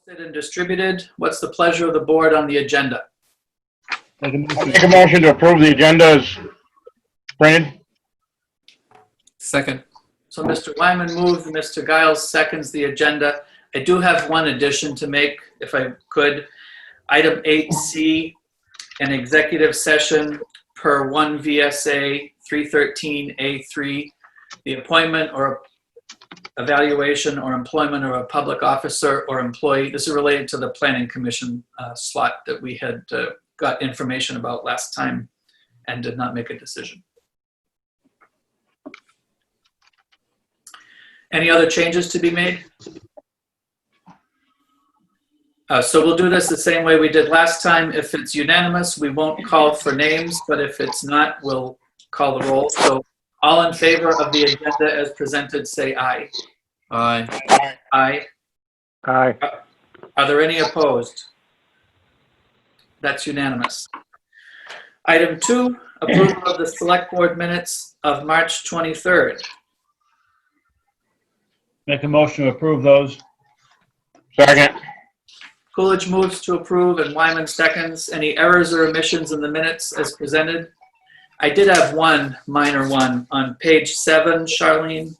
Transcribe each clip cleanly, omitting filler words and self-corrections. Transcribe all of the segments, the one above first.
Posted and distributed. What's the pleasure of the board on the agenda? I'll make a motion to approve the agenda as printed. Second. So Mr. Wyman moves, and Mr. Giles seconds the agenda. I do have one addition to make, if I could. Item 8C, an executive session per 1 VSA 313A3, the appointment or evaluation or employment of a public officer or employee. This is related to the Planning Commission slot that we had got information about last time and did not make a decision. Any other changes to be made? So we'll do this the same way we did last time. If it's unanimous, we won't call for names, but if it's not, we'll call the roll. So all in favor of the agenda as presented, say aye. Aye. Aye. Aye. Are there any opposed? That's unanimous. Item 2, approval of the select board minutes of March 23rd. Make a motion to approve those. Second. Coolidge moves to approve and Wyman seconds. Any errors or omissions in the minutes as presented? I did have one minor one on page 7, Charlene.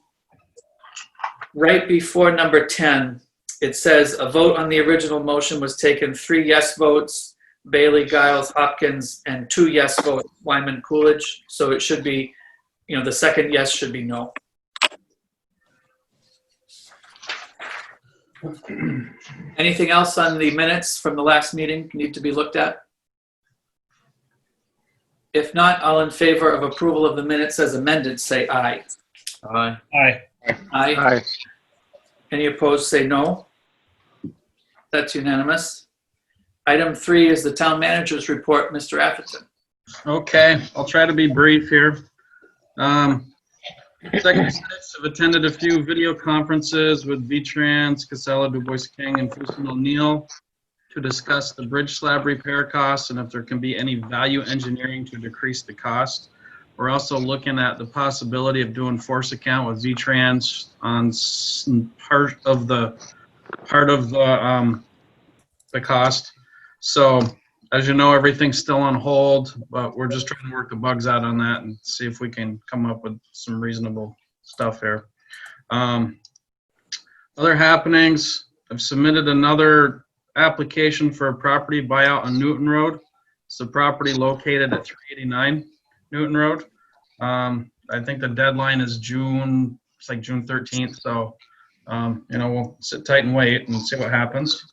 Right before number 10, it says a vote on the original motion was taken, 3 yes votes, Bailey, Giles, Hopkins, and 2 yes votes, Wyman, Coolidge. So it should be, the second yes should be no. Anything else on the minutes from the last meeting need to be looked at? If not, all in favor of approval of the minutes as amended, say aye. Aye. Aye. Aye. Aye. Any opposed, say no. That's unanimous. Item 3 is the town manager's report. Mr. Atherton. Okay, I'll try to be brief here. Second six have attended a few video conferences with V-Trans, Casella, Du Bois King, and Fuson O'Neill to discuss the bridge slab repair costs and if there can be any value engineering to decrease the cost. We're also looking at the possibility of doing force account with V-Trans on part of the cost. So, as you know, everything's still on hold, but we're just trying to work the bugs out on that and see if we can come up with some reasonable stuff here. Other happenings, I've submitted another application for a property buyout on Newton Road. It's a property located at 389 Newton Road. I think the deadline is June 13th. So, we'll sit tight and wait and see what happens.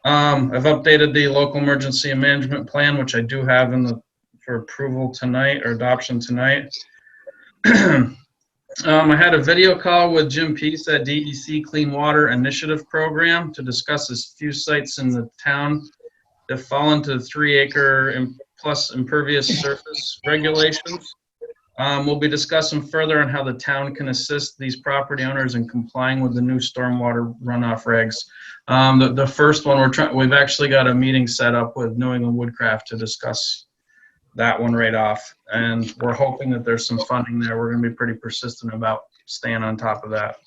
I've updated the local emergency management plan, which I do have for approval tonight or adoption tonight. I had a video call with Jim Peace at DEC Clean Water Initiative Program to discuss a few sites in the town that fall into 3-acre plus impervious surface regulations. We'll be discussing further on how the town can assist these property owners in complying with the new stormwater runoff regs. The first one we've actually got a meeting set up with New England Woodcraft to discuss that one right off, and we're hoping that there's some funding there. We're going to be pretty persistent about staying on top of that.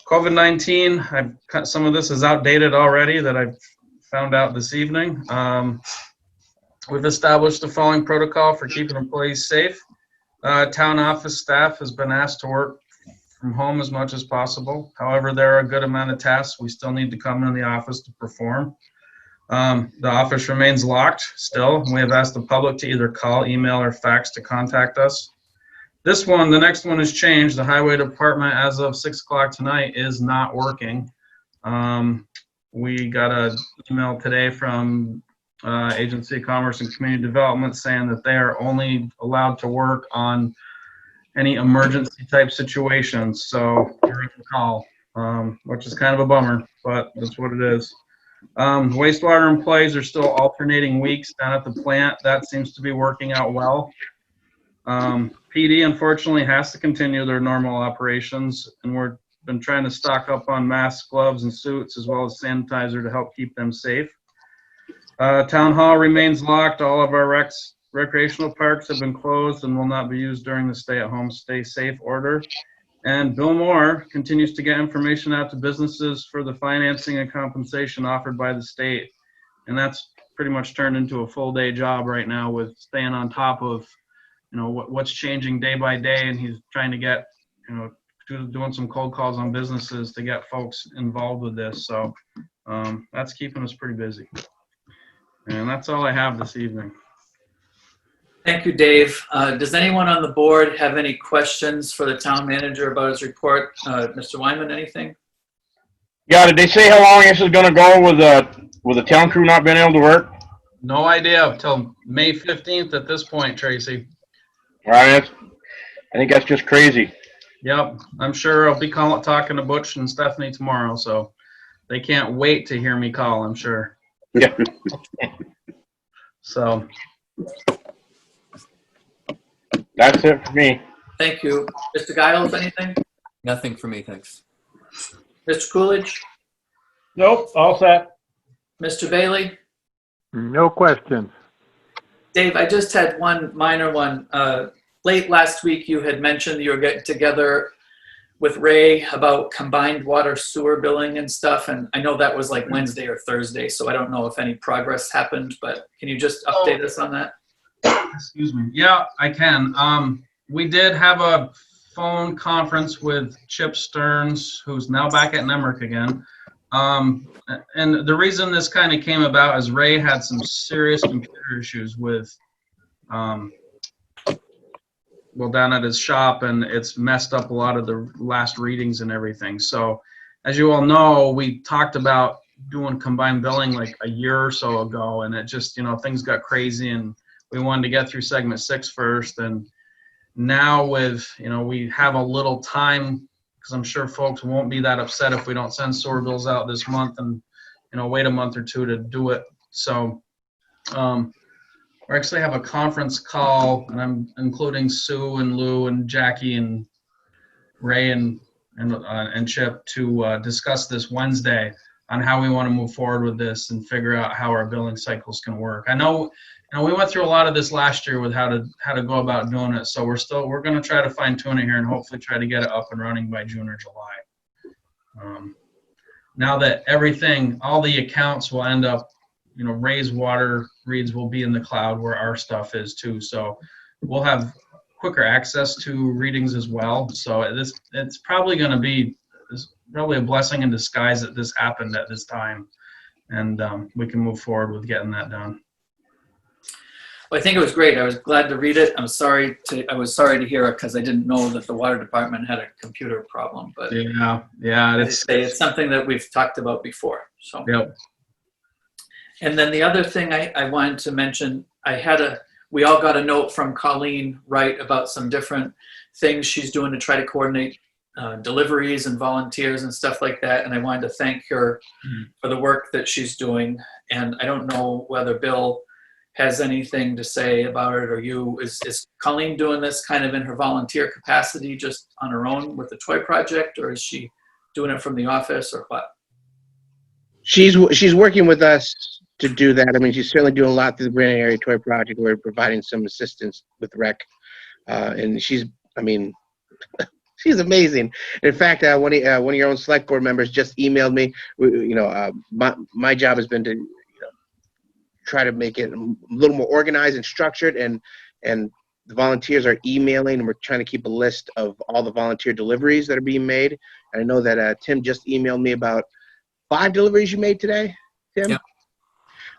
COVID-19, some of this is outdated already that I've found out this evening. We've established the following protocol for keeping employees safe. Town office staff has been asked to work from home as much as possible. However, there are a good amount of tasks we still need to come into the office to perform. The office remains locked still. We have asked the public to either call, email, or fax to contact us. The next one has changed. The highway department, as of 6 o'clock tonight, is not working. We got an email today from Agency of Commerce and Community Development saying that they are only allowed to work on any emergency type situations. So you're in the call, which is kind of a bummer, but that's what it is. Wastewater employees are still alternating weeks down at the plant. That seems to be working out well. PD unfortunately has to continue their normal operations, and we've been trying to stock up on masks, gloves, and suits, as well as sanitizer to help keep them safe. Town hall remains locked. All of our recreational parks have been closed and will not be used during the stay-at-home, stay-safe order. And Bill Moore continues to get information out to businesses for the financing and compensation offered by the state. And that's pretty much turned into a full day job right now with staying on top of, what's changing day by day. And he's trying to get, doing some cold calls on businesses to get folks involved with this. So that's keeping us pretty busy. And that's all I have this evening. Thank you, Dave. Does anyone on the board have any questions for the town manager about his report? Mr. Wyman, anything? Yeah, did they say how long this is gonna go with the town crew not being able to work? No idea until May 15th at this point, Tracy. Right, I think that's just crazy. Yep, I'm sure I'll be talking to Butch and Stephanie tomorrow, so they can't wait to hear me call, I'm sure. Yeah. So, That's it for me. Thank you. Mr. Giles, anything? Nothing for me, thanks. Mr. Coolidge? Nope, all set. Mr. Bailey? No questions. Dave, I just had one minor one. Late last week, you had mentioned you were getting together with Ray about combined water sewer billing and stuff, and I know that was like Wednesday or Thursday, so I don't know if any progress happened, but can you just update us on that? excuse me. Yeah, I can. We did have a phone conference with Chip Stearns, who's now back at Nemrick again. And the reason this kind of came about is Ray had some serious computer issues with, down at his shop, and it's messed up a lot of the last readings and everything. So as you all know, we talked about doing combined billing like a year or so ago, and it just, things got crazy, and we wanted to get through segment 6 first. And now with, we have a little time, because I'm sure folks won't be that upset if we don't send sewer bills out this month and, wait a month or two to do it. So we actually have a conference call, and I'm including Sue and Lou and Jackie and Ray and Chip to discuss this Wednesday on how we want to move forward with this and figure out how our billing cycles can work. I know, we went through a lot of this last year with how to go about doing it. So we're going to try to fine tune it here and hopefully try to get it up and running by June or July. Now that all the accounts will end up, Ray's water reads will be in the cloud where our stuff is too. So we'll have quicker access to readings as well. So it's probably going to be probably a blessing in disguise that this happened at this time, and we can move forward with getting that done. Well, I think it was great. I was glad to read it. I was sorry to hear it because I didn't know that the water department had a computer problem. But yeah, it's something that we've talked about before. So. Yep. And then the other thing I wanted to mention, we all got a note from Colleen Wright about some different things she's doing to try to coordinate deliveries and volunteers and stuff like that. And I wanted to thank her for the work that she's doing. And I don't know whether Bill has anything to say about it, or you. Is Colleen doing this kind of in her volunteer capacity, just on her own with the toy project, or is she doing it from the office, or what? She's working with us to do that. I mean, she's certainly doing a lot through the Brandon Area Toy Project. We're providing some assistance with rec, and she's amazing. In fact, one of your own select board members just emailed me. My job has been to try to make it a little more organized and structured, and the volunteers are emailing, and we're trying to keep a list of all the volunteer deliveries that are being made. And I know that Tim just emailed me about 5 deliveries you made today, Tim.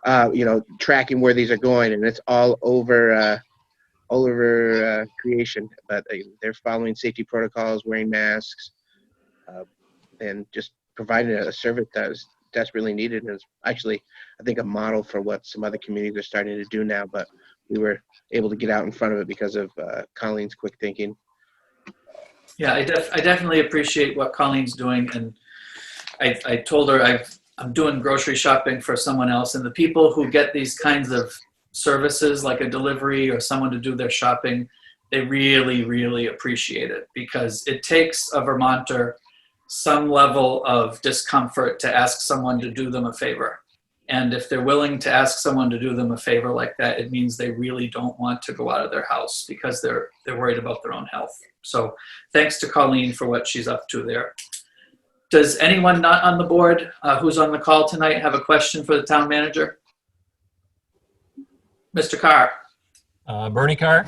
Yeah. Tracking where these are going, and it's all over creation. But they're following safety protocols, wearing masks, and just providing a service that was desperately needed. And it's actually, I think, a model for what some other communities are starting to do now. But we were able to get out in front of it because of Colleen's quick thinking. Yeah, I definitely appreciate what Colleen's doing, and I told her I'm doing grocery shopping for someone else, and the people who get these kinds of services, like a delivery or someone to do their shopping, they really, really appreciate it, because it takes a Vermonter some level of discomfort to ask someone to do them a favor. And if they're willing to ask someone to do them a favor like that, it means they really don't want to go out of their house because they're worried about their own health. So thanks to Colleen for what she's up to there. Does anyone not on the board who's on the call tonight have a question for the town manager? Mr. Carr. Bernie Carr.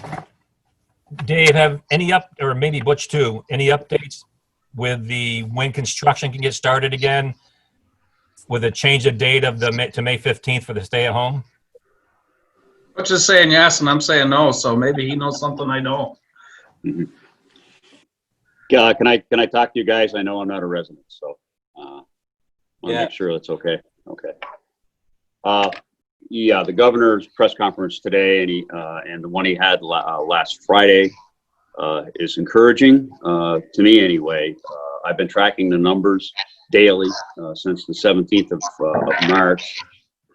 Dave, have any or maybe Butch too, any updates with when construction can get started again with a change of date of to May 15th for the stay at home? Butch is saying yes, and I'm saying no, so maybe he knows something I don't. Can I talk to you guys? I know I'm not a resident, so want to Yeah. make sure that's okay. Okay. Yeah, the governor's press conference today, and the one he had last Friday is encouraging to me anyway. I've been tracking the numbers daily since the 17th of March.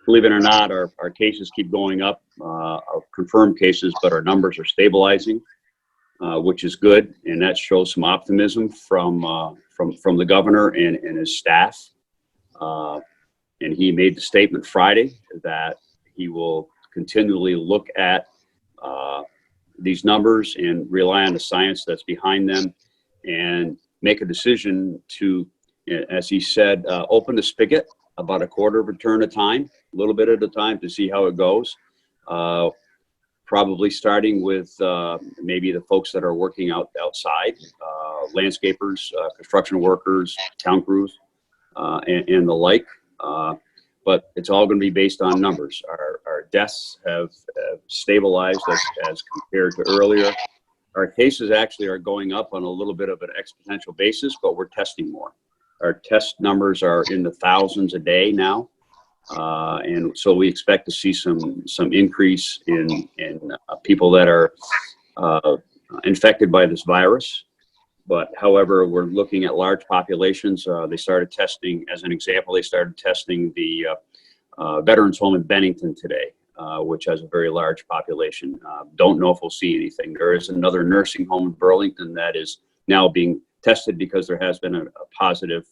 Believe it or not, our cases keep going up, our confirmed cases, but our numbers are stabilizing, which is good, and that shows some optimism from the governor and his staff. And he made the statement Friday that he will continually look at these numbers and rely on the science that's behind them and make a decision to, as he said, open the spigot about a quarter of a turn at a time, a little bit at a time, to see how it goes. Probably starting with maybe the folks that are working outside, landscapers, construction workers, town crews, and the like. But it's all going to be based on numbers. Our deaths have stabilized as compared to earlier. Our cases actually are going up on a little bit of an exponential basis, but we're testing more. Our test numbers are in the thousands a day now. And so we expect to see some increase in people that are infected by this virus. But however, we're looking at large populations. They started testing, as an example, they started testing the Veterans Home in Bennington today, which has a very large population. Don't know if we'll see anything. There is another nursing home in Burlington that is now being tested because there has been a positive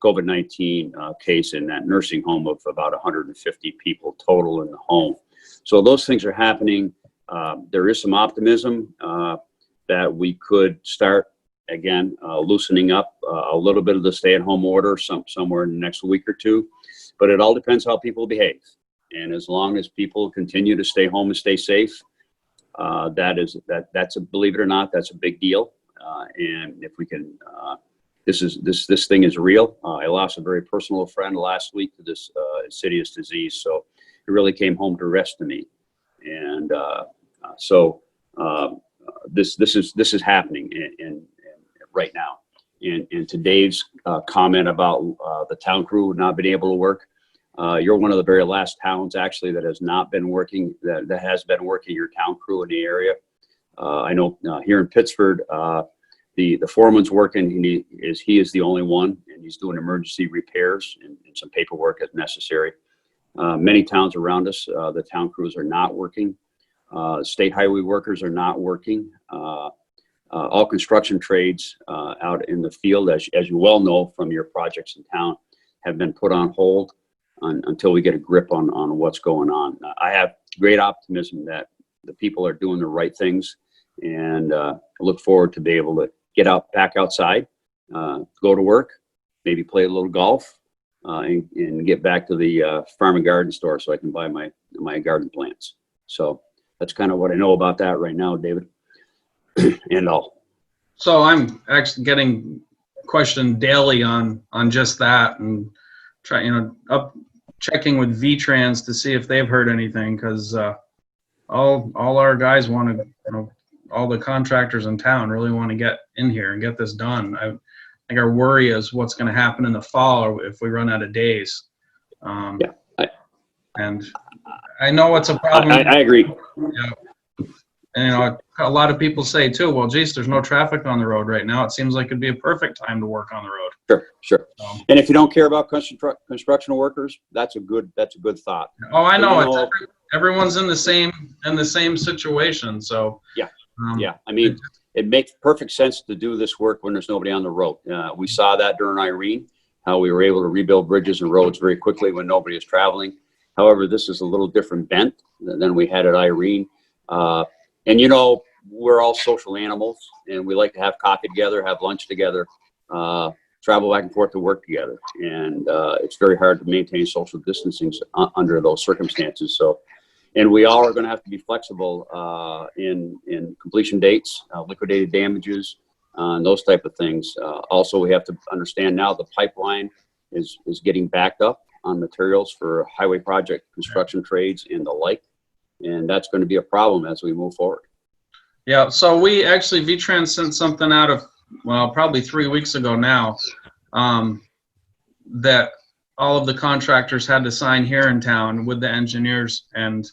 COVID-19 case in that nursing home of about 150 people total in the home. So those things are happening. There is some optimism that we could start again loosening up a little bit of the stay-at-home order somewhere in the next week or two, but it all depends how people behave. And as long as people continue to stay home and stay safe, that's a, believe it or not, that's a big deal. And if we can, this thing is real. I lost a very personal friend last week to this insidious disease, so it really came home to rest to me. And this is happening in right now. And to Dave's comment about the town crew not being able to work, you're one of the very last towns actually that has not been working, that has been working your town crew in the area. I know here in Pittsford, the foreman's working. He is the only one, and he's doing emergency repairs and some paperwork as necessary. Many towns around us, the town crews are not working. State highway workers are not working. All construction trades out in the field, as you well know from your projects in town, have been put on hold until we get a grip on what's going on. I have great optimism that the people are doing the right things, and look forward to be able to get back outside, go to work, maybe play a little golf, and get back to the farm and garden store so I can buy my garden plants. So that's kind of what I know about that right now, David. And all. So I'm actually getting questioned daily on just that, and checking with V-Trans to see if they've heard anything, because all our guys want to, all the contractors in town really want to get in here and get this done. I think our worry is what's going to happen in the fall or if we run out of days. And I know it's a problem. I agree. Yeah. And a lot of people say too, well, geez, there's no traffic on the road right now. It seems like it'd be a perfect time to work on the road. Sure. And if you don't care about construction workers, that's a good thought. Oh, I know. Everyone's in the same situation. So yeah. I mean, it makes perfect sense to do this work when there's nobody on the road. We saw that during Irene, how we were able to rebuild bridges and roads very quickly when nobody is traveling. However, this is a little different bent than we had at Irene. And you know, we're all social animals, and we like to have coffee together, have lunch together, travel back and forth to work together. And it's very hard to maintain social distancing under those circumstances. So, and we all are going to have to be flexible in completion dates, liquidated damages, and those type of things. Also, we have to understand now the pipeline is getting backed up on materials for highway project construction trades and the like. And that's going to be a problem as we move forward. Yeah, so we actually, VTrans sent something out of, well, probably 3 weeks ago now, that all of the contractors had to sign here in town with the engineers, and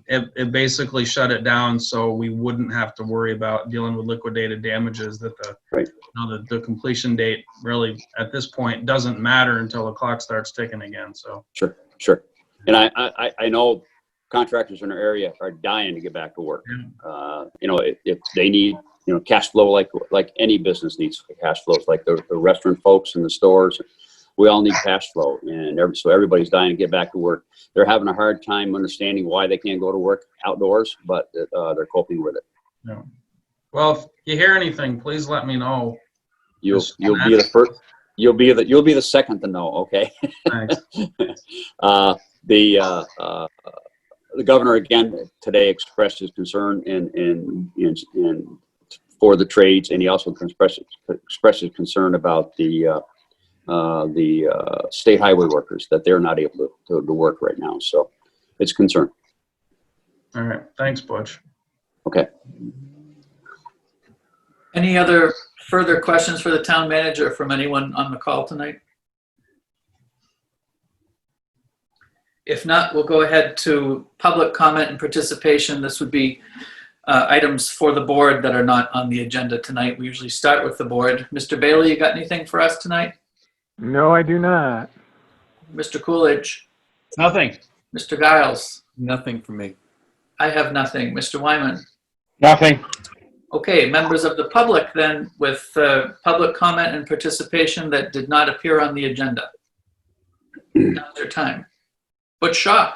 it basically shut it down so we wouldn't have to worry about dealing with liquidated damages, that Right. You know, the completion date really at this point doesn't matter until the clock starts ticking again. So Sure. And I know contractors in our area are dying to get back to work. You know, if they need, you know, cash flow, like any business needs cash flows, like the restaurant folks and the stores, we all need cash flow, and so everybody's dying to get back to work. They're having a hard time understanding why they can't go to work outdoors, but they're coping with it. yeah. Well, if you hear anything, please let me know. You'll be the first. You'll be the second to know. Okay. Thanks. The governor again today expressed his concern and for the trades, and he also expressed his concern about the state highway workers, that they're not able to work right now. So it's a concern. All right. Thanks, Butch. Okay. Any other further questions for the town manager from anyone on the call tonight? If not, we'll go ahead to public comment and participation. This would be items for the board that are not on the agenda tonight. We usually start with the board. Mr. Bailey, you got anything for us tonight? No, I do not. Mr. Coolidge? Nothing. Mr. Giles? Nothing for me. I have nothing. Mr. Wyman? Nothing. Okay, members of the public then, with public comment and participation that did not appear on the agenda. Now's your time. Butch Shaw?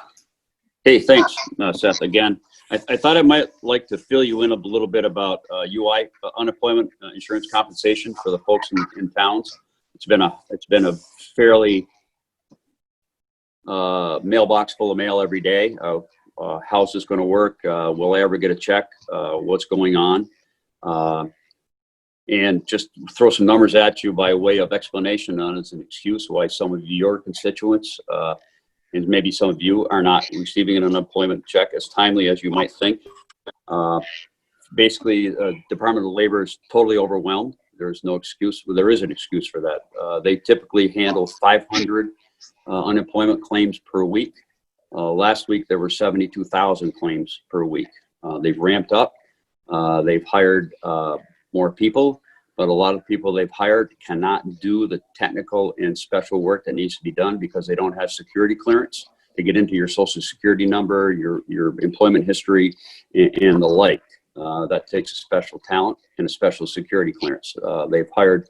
Hey, thanks, Seth. Again, I thought I might like to fill you in a little bit about UI, unemployment insurance compensation for the folks in towns. It's been a fairly mailbox full of mail every day. How's this going to work? Will I ever get a check? What's going on? And just throw some numbers at you by way of explanation on as an excuse why some of your constituents and maybe some of you are not receiving an unemployment check as timely as you might think. Basically, Department of Labor is totally overwhelmed. There's no excuse. Well, there is an excuse for that. They typically handle 500 unemployment claims per week. Last week, there were 72,000 claims per week. They've ramped up. They've hired more people, but a lot of people they've hired cannot do the technical and special work that needs to be done because they don't have security clearance to get into your social security number, your employment history, and the like. That takes a special talent and a special security clearance. They've hired,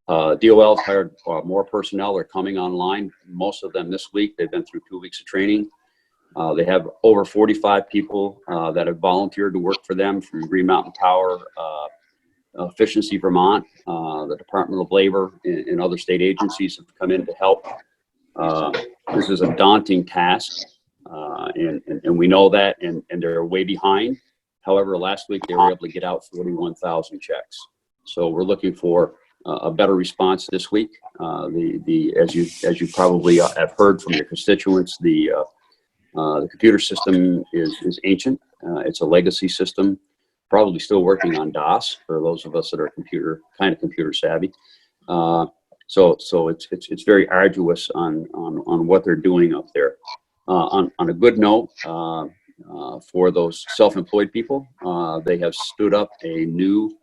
DOL's hired more personnel. They're coming online, most of them this week. They've been through 2 weeks of training. They have over 45 people that have volunteered to work for them from Green Mountain Power, Efficiency Vermont, the Department of Labor, and other state agencies have come in to help. This is a daunting task, and we know that, and they're way behind. However, last week they were able to get out 41,000 checks. So we're looking for a better response this week. As you probably have heard from your constituents, the computer system is ancient. It's a legacy system, probably still working on DOS for those of us that are computer savvy. So it's very arduous on what they're doing up there. On a good note, for those self-employed people, they have stood up a new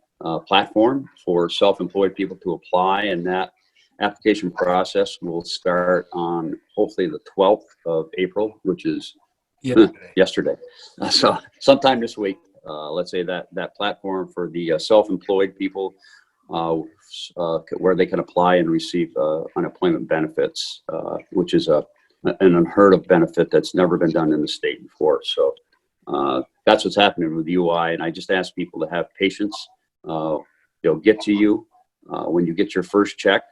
platform for self-employed people to apply, and that application process will start on hopefully the 12th of April, which is yesterday. So sometime this week, let's say that platform for the self-employed people where they can apply and receive unemployment benefits, which is an unheard of benefit that's never been done in the state before. So that's what's happening with UI, and I just ask people to have patience. They'll get to you when you get your first check.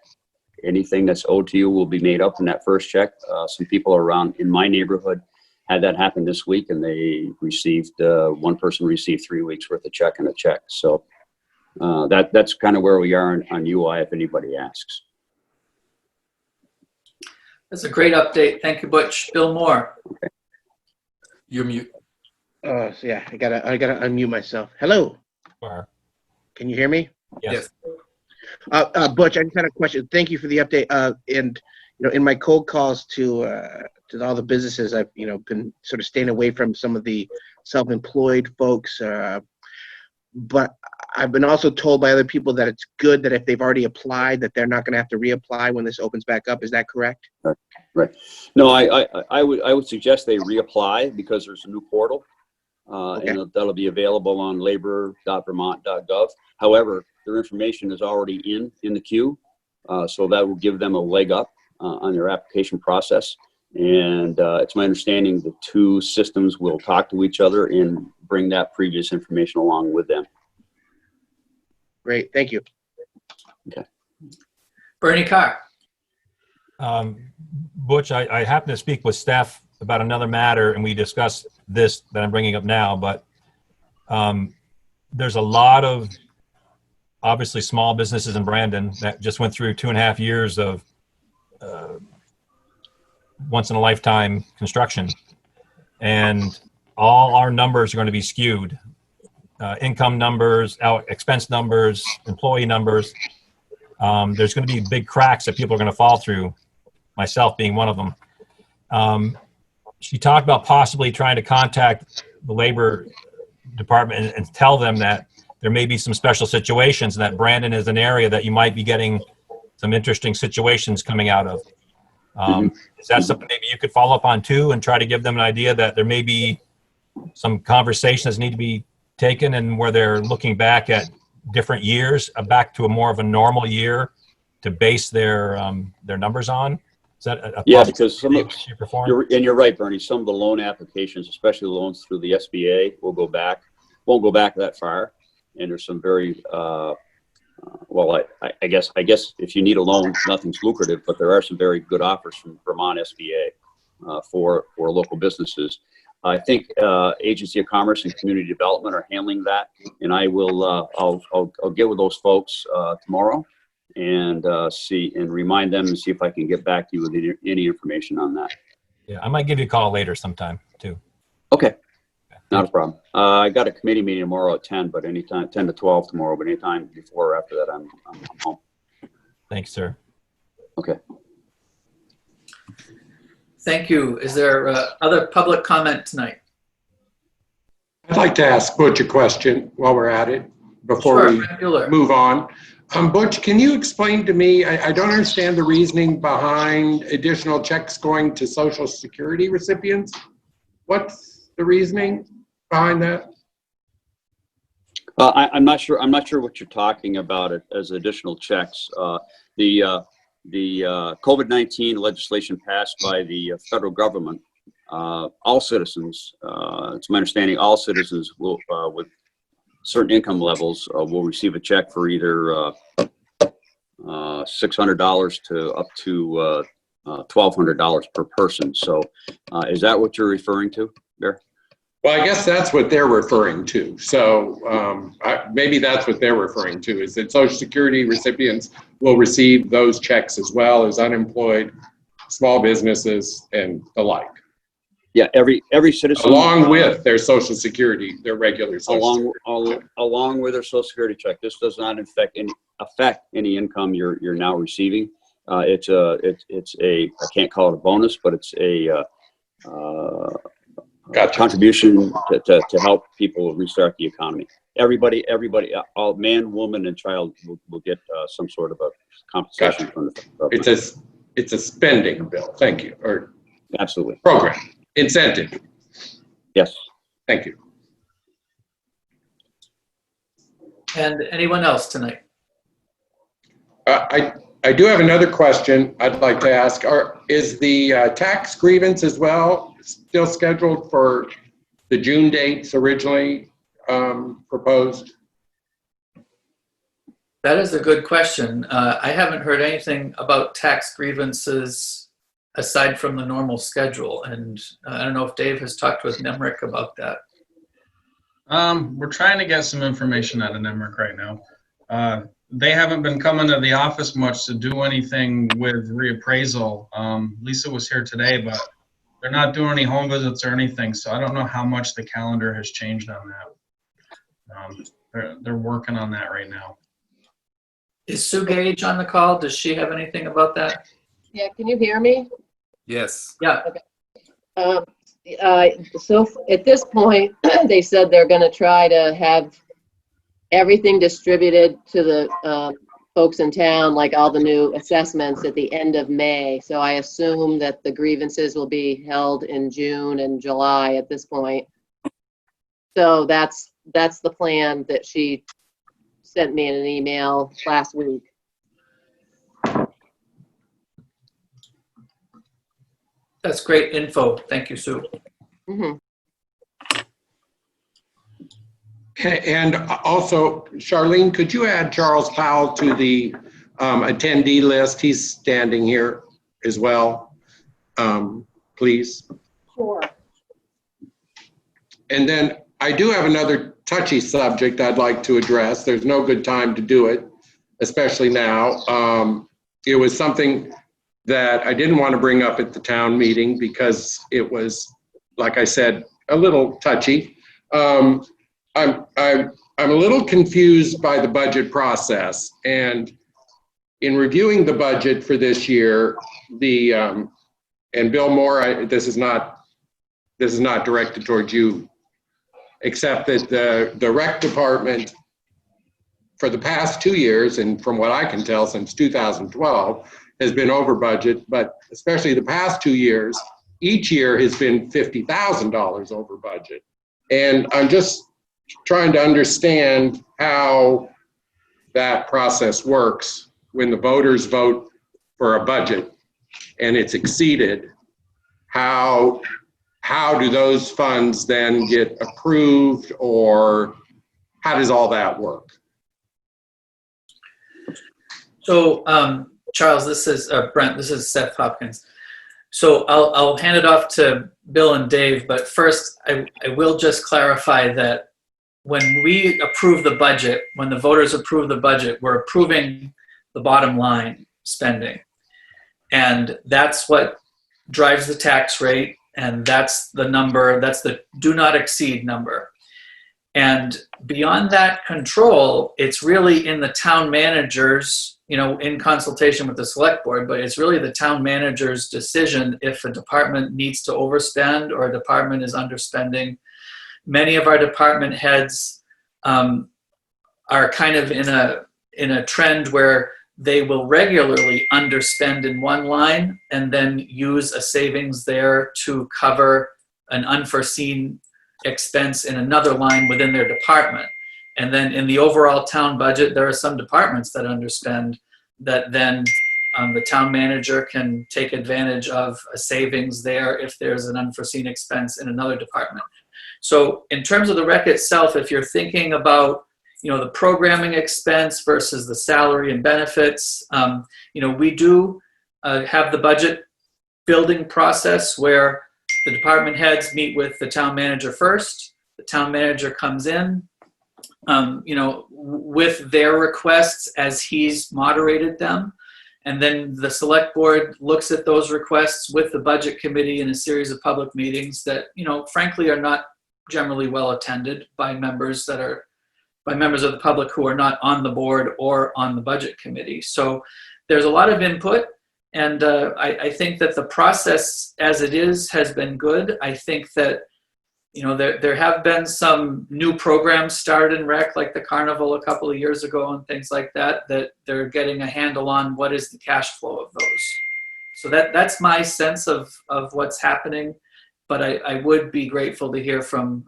Anything that's owed to you will be made up in that first check. Some people around in my neighborhood had that happen this week, and they received, one person received 3 weeks worth of check and a check. So that's kind of where we are on UI, if anybody asks. That's a great update. Thank you, Butch. Bill Moore. You're mute. So yeah, I gotta unmute myself. Hello, Or- can you hear me? Yes. Butch, I just had a question. Thank you for the update. And in my cold calls to all the businesses, I've been sort of staying away from some of the self-employed folks. But I've been also told by other people that it's good that if they've already applied, that they're not going to have to reapply when this opens back up. Is that correct? Right. No, I would suggest they reapply because there's a new portal, and that'll be available on labor.vermont.gov. However, their information is already in the queue, so that will give them a leg up on their application process. And it's my understanding the two systems will talk to each other and bring that previous information along with them. Great, thank you. Okay. Bernie Carr. Butch, I happened to speak with Steph about another matter, and we discussed this that I'm bringing up now, but there's a lot of obviously small businesses in Brandon that just went through 2.5 years of once in a lifetime construction, and all our numbers are going to be skewed. Income numbers, expense numbers, employee numbers. There's going to be big cracks that people are going to fall through, myself being one of them. She talked about possibly trying to contact the labor department and tell them that there may be some special situations, and that Brandon is an area that you might be getting some interesting situations coming out of. Is that something maybe you could follow up on too, and try to give them an idea that there may be some conversations need to be taken, and where they're looking back at different years, back to a more of a normal year to base their numbers on? Is that a Yeah, because some of she performed? you're right, Bernie. Some of the loan applications, especially loans through the SBA, won't go back that far. And there's some very well, I guess if you need a loan, nothing's lucrative, but there are some very good offers from Vermont SBA for local businesses. I think Agency of Commerce and Community Development are handling that, and I will I'll get with those folks tomorrow and see and remind them and see if I can get back to you with any information on that. Yeah, I might give you a call later sometime too. Okay, not a problem. I got a committee meeting tomorrow at 10, but anytime 10 to 12 tomorrow, but anytime before or after that, I'm home. Thanks, sir. Okay. Thank you. Is there other public comment tonight? I'd like to ask Butch a question while we're at it, before Sure, we Frank Bueller. move on. Butch, can you explain to me, I don't understand the reasoning behind additional checks going to Social Security recipients. What's the reasoning behind that? I'm not sure what you're talking about as additional checks. The COVID-19 legislation passed by the federal government, all citizens, it's my understanding, all citizens will, with certain income levels, will receive a check for either $600 to up to $1,200 per person. So is that what you're referring to there? Well, I guess that's what they're referring to. So maybe that's what they're referring to, is that Social Security recipients will receive those checks as well as unemployed, small businesses, and the like. Yeah, every citizen. Along with their Social Security, their regular Social Security. Along with their Social Security check. This does not affect any income you're now receiving. It's a I can't call it a bonus, but it's a Gotcha. contribution to help people restart the economy. Everybody, all man, woman, and child will get some sort of a compensation Gotcha. from the government. It's a spending bill. Thank you. Or Absolutely. program. Incentive. Yes. Thank you. And anyone else tonight? I do have another question I'd like to ask. Is the tax grievance as well still scheduled for the June dates originally proposed? That is a good question. I haven't heard anything about tax grievances aside from the normal schedule. And I don't know if Dave has talked with Nemrick about that. We're trying to get some information out of Nemrick right now. They haven't been coming to the office much to do anything with reappraisal. Lisa was here today, but they're not doing any home visits or anything, so I don't know how much the calendar has changed on that. They're working on that right now. Is Sue Gage on the call? Does she have anything about that? Yeah, can you hear me? Yes. Yeah. So at this point, they said they're going to try to have everything distributed to the folks in town, like all the new assessments at the end of May. So I assume that the grievances will be held in June and July at this point. So that's the plan that she sent me in an email last week. That's great info. Thank you, Sue. Mm-hmm. And also, Charlene, could you add Charles Powell to the attendee list? He's standing here as well, please. Sure. And then I do have another touchy subject I'd like to address. There's no good time to do it, especially now. It was something that I didn't want to bring up at the town meeting because it was, like I said, a little touchy. I'm a little confused by the budget process, and in reviewing the budget for this year, and Bill Moore, this is not directed towards you, except that the rec department for the past 2 years, and from what I can tell since 2012, has been over budget, but especially the past 2 years, each year has been $50,000 over budget. And I'm just trying to understand how that process works when the voters vote for a budget and it's exceeded. How do those funds then get approved, or how does all that work? So, Charles, this is Brent. This is Seth Hopkins. So I'll hand it off to Bill and Dave, but first I will just clarify that when we approve the budget, when the voters approve the budget, we're approving the bottom line spending. And that's what drives the tax rate, and that's the number, that's the do not exceed number. And beyond that control, it's really in the town manager's, in consultation with the select board, but it's really the town manager's decision if a department needs to overspend or a department is underspending. Many of our department heads are kind of in a trend where they will regularly underspend in one line and then use a savings there to cover an unforeseen expense in another line within their department. And then in the overall town budget, there are some departments that underspend that then the town manager can take advantage of a savings there if there's an unforeseen expense in another department. So in terms of the rec itself, if you're thinking about the programming expense versus the salary and benefits, we do have the budget building process where the department heads meet with the town manager first. The town manager comes in, with their requests as he's moderated them. And then the select board looks at those requests with the budget committee in a series of public meetings that, frankly are not generally well attended by members of the public who are not on the board or on the budget committee. So there's a lot of input. And I think that the process as it is has been good. I think that, there have been some new programs started in rec, like the carnival a couple of years ago and things like that, that they're getting a handle on what is the cash flow of those. So that's my sense of what's happening. But I would be grateful to hear from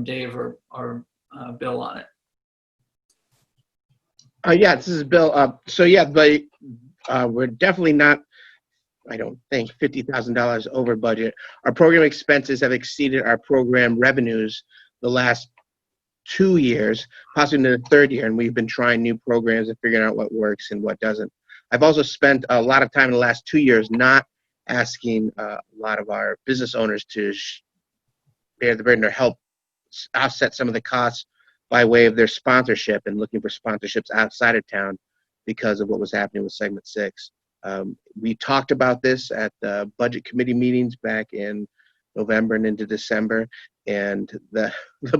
Dave or Bill on it. Yeah, this is Bill. So yeah, but we're definitely not, I don't think, $50,000 over budget. Our program expenses have exceeded our program revenues the last 2 years, possibly in the third year, and we've been trying new programs and figuring out what works and what doesn't. I've also spent a lot of time in the last 2 years not asking a lot of our business owners to bear the burden or help offset some of the costs by way of their sponsorship and looking for sponsorships outside of town because of what was happening with Segment 6. We talked about this at the budget committee meetings back in November and into December, and the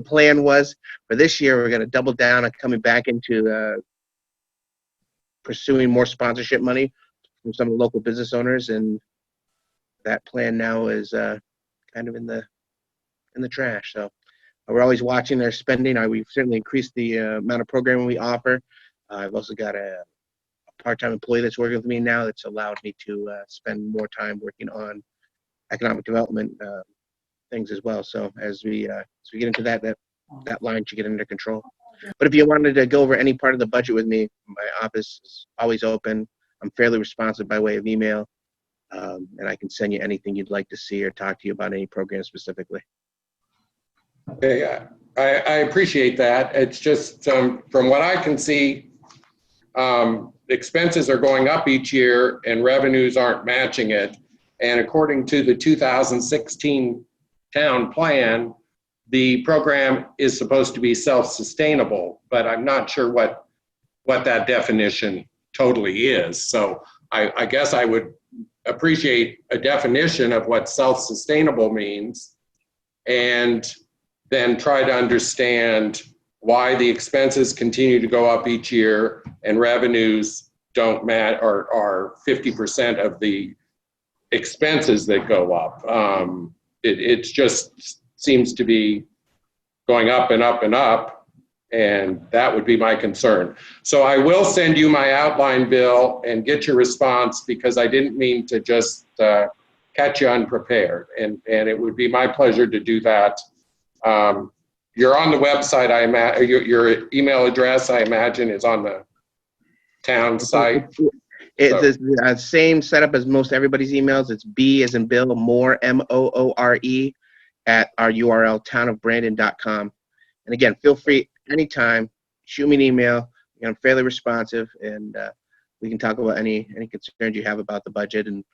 plan was for this year we're going to double down on coming back into pursuing more sponsorship money from some of the local business owners, and that plan now is kind of in the trash. So we're always watching their spending. We've certainly increased the amount of programming we offer. I've also got a part-time employee that's working with me now that's allowed me to spend more time working on economic development things as well. So as we get into that line should get under control. But if you wanted to go over any part of the budget with me, my office is always open. I'm fairly responsive by way of email, and I can send you anything you'd like to see or talk to you about any program specifically. Okay, I appreciate that. It's just from what I can see, expenses are going up each year and revenues aren't matching it. And according to the 2016 town plan, the program is supposed to be self-sustainable, but I'm not sure what that definition totally is. So I guess I would appreciate a definition of what self-sustainable means, and then try to understand why the expenses continue to go up each year and revenues don't match or are 50% of the expenses that go up. It just seems to be going up and up and up, and that would be my concern. So I will send you my outline, Bill, and get your response, because I didn't mean to just catch you unprepared, and it would be my pleasure to do that. You're on the website, your email address, I imagine, is on the town site. It's the same setup as most everybody's emails. It's B as in Bill, Moore, MOORE, at our URL, townofbrandon.com. And again, feel free anytime, shoot me an email. I'm fairly responsive, and we can talk about any concerns you have about the budget and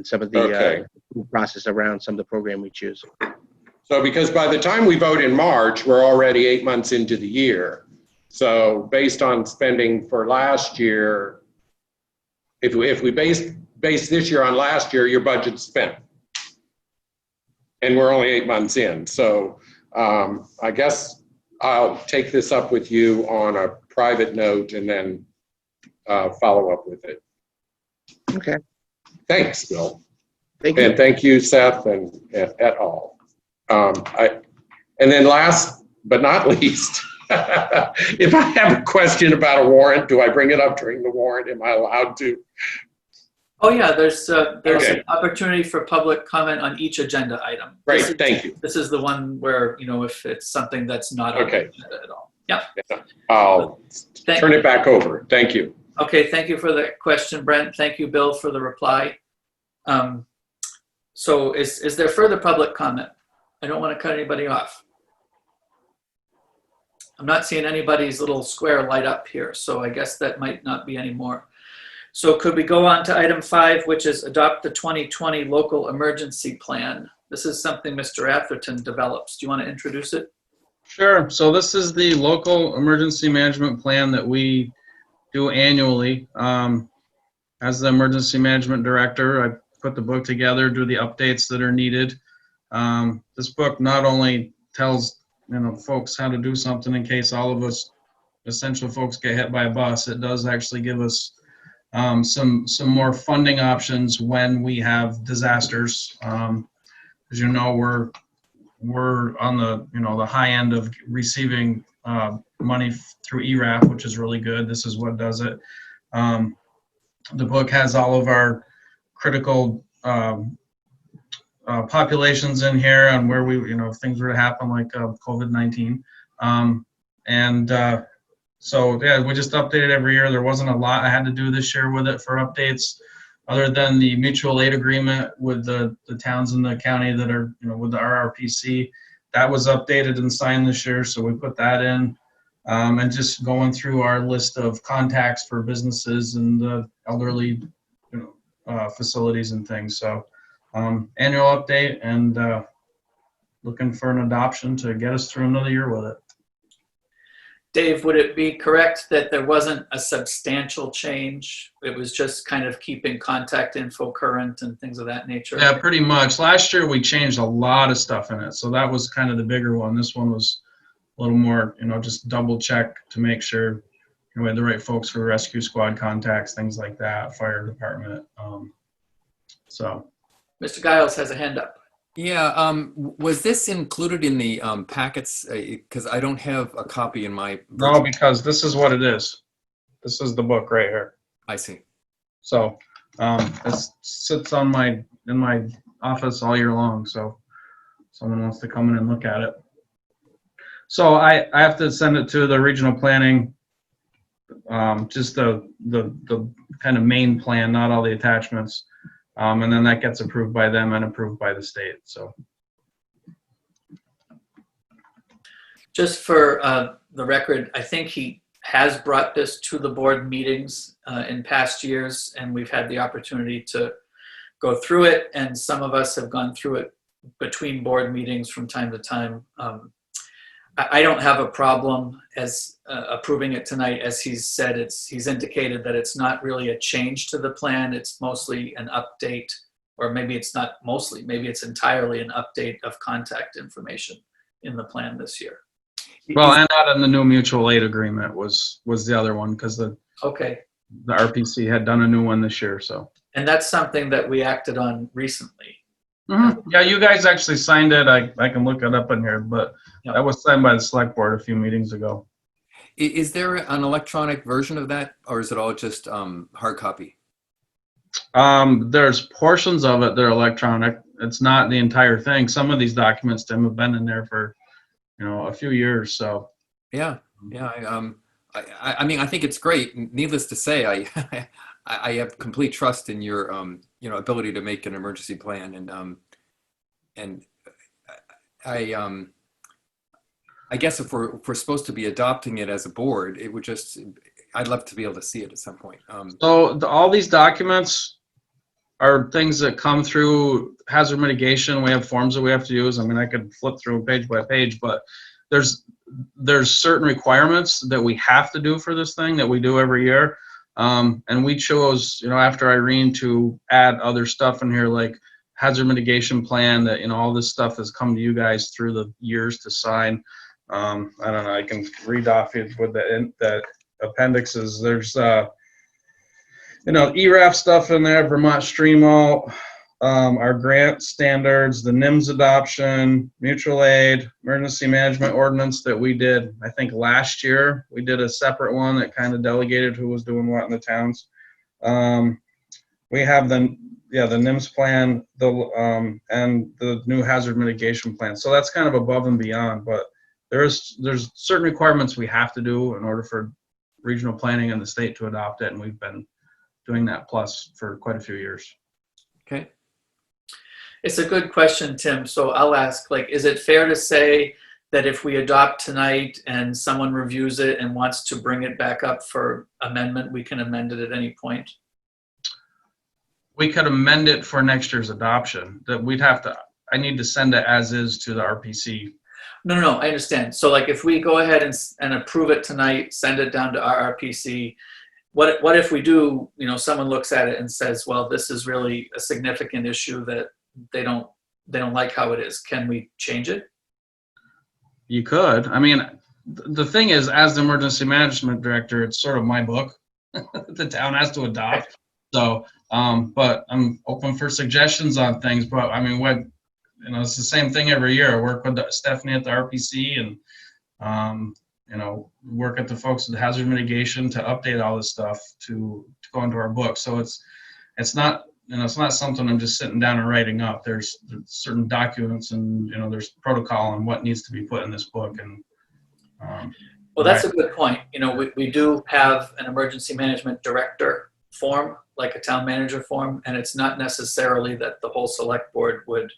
some of the process around some of the program we choose. So because by the time we vote in March, we're already 8 months into the year. So based on spending for last year, if we base this year on last year, your budget's spent. And we're only 8 months in. So I guess I'll take this up with you on a private note and then follow up with it. Okay. Thanks, Bill. Thank you. And thank you, Seth and et al. And then last but not least, if I have a question about a warrant, do I bring it up during the warrant? Am I allowed to? Oh, yeah, there's an opportunity for public comment on each agenda item. Great, thank you. This is the one where, if it's something that's not on the agenda at all. Yeah. I'll turn it back over. Thank you. Okay, thank you for the question, Brent. Thank you, Bill, for the reply. So is there further public comment? I don't want to cut anybody off. I'm not seeing anybody's little square light up here, so I guess that might not be any more. So could we go on to item 5, which is adopt the 2020 local emergency plan? This is something Mr. Atherton develops. Do you want to introduce it? Sure. So this is the local emergency management plan that we do annually. As the emergency management director, I put the book together, do the updates that are needed. This book not only tells folks how to do something in case all of us essential folks get hit by a bus, it does actually give us some more funding options when we have disasters. As you know, we're on the the high end of receiving money through ERAP, which is really good. This is what does it. The book has all of our critical populations in here and where we, if things were to happen like COVID-19. So yeah, we just update it every year. There wasn't a lot I had to do this year with it for updates, other than the mutual aid agreement with the towns in the county that are, with the RRPC. That was updated and signed this year, so we put that in. And just going through our list of contacts for businesses and elderly facilities and things. So annual update, and looking for an adoption to get us through another year with it. Dave, would it be correct that there wasn't a substantial change? It was just kind of keeping contact info current and things of that nature? Yeah, pretty much. Last year we changed a lot of stuff in it, so that was kind of the bigger one. This one was a little more, just double check to make sure we had the right folks for rescue squad contacts, things like that, fire department. So. Mr. Giles has a hand up. Yeah, was this included in the packets? Because I don't have a copy in my. No, because this is what it is. This is the book right here. I see. So it sits in my office all year long. So someone wants to come in and look at it. So I have to send it to the regional planning, just the kind of main plan, not all the attachments. And then that gets approved by them and approved by the state. So, just for the record, I think he has brought this to the board meetings in past years, and we've had the opportunity to go through it, and some of us have gone through it between board meetings from time to time. I don't have a problem as approving it tonight. As he's said, he's indicated that it's not really a change to the plan. It's mostly an update, or maybe it's not mostly, maybe it's entirely an update of contact information in the plan this year. well, and out in the new mutual aid agreement was the other one, because the Okay. RPC had done a new one this year. So. And that's something that we acted on recently. Mm-hmm. Yeah, you guys actually signed it. I can look it up in here, but that was signed by the select board a few meetings ago. Is there an electronic version of that, or is it all just hard copy? There's portions of it that are electronic. It's not the entire thing. Some of these documents, Tim, have been in there for, a few years. So. Yeah. I mean, I think it's great. Needless to say, I have complete trust in your ability to make an emergency plan, and I guess if we're supposed to be adopting it as a board, it would I'd love to be able to see it at some point. So all these documents are things that come through hazard mitigation. We have forms that we have to use. I mean, I could flip through page by page, but there's certain requirements that we have to do for this thing that we do every year. And we chose, after Irene, to add other stuff in here, like hazard mitigation plan, that, all this stuff has come to you guys through the years to sign. I don't know, I can read off it with the appendixes. There's, ERAF stuff in there, Vermont Stream Alt, our grant standards, the NIMS adoption, mutual aid, emergency management ordinance that we did, I think last year. We did a separate one that kind of delegated who was doing what in the towns. We have the NIMS plan, and the new hazard mitigation plan. So that's kind of above and beyond, but there's certain requirements we have to do in order for regional planning and the state to adopt it, and we've been doing that plus for quite a few years. Okay. It's a good question, Tim. So I'll ask, is it fair to say that if we adopt tonight and someone reviews it and wants to bring it back up for amendment, we can amend it at any point? We could amend it for next year's adoption. That I need to send it as is to the RPC. No, I understand. So if we go ahead and approve it tonight, send it down to RRPC, what if we do, someone looks at it and says, well, this is really a significant issue that they don't like how it is. Can we change it? You could. I mean, the thing is, as the emergency management director, it's sort of my book. The town has to adopt. So, but I'm open for suggestions on things. But I mean, it's the same thing every year. I work with Stephanie at the RPC and, work at the folks at hazard mitigation to update all this stuff to go into our book. So it's not, it's not something I'm just sitting down and writing up. There's certain documents and, there's protocol on what needs to be put in this book. And Well, that's a good point. You know, we do have an emergency management director form, like a town manager form, and it's not necessarily that the whole select board would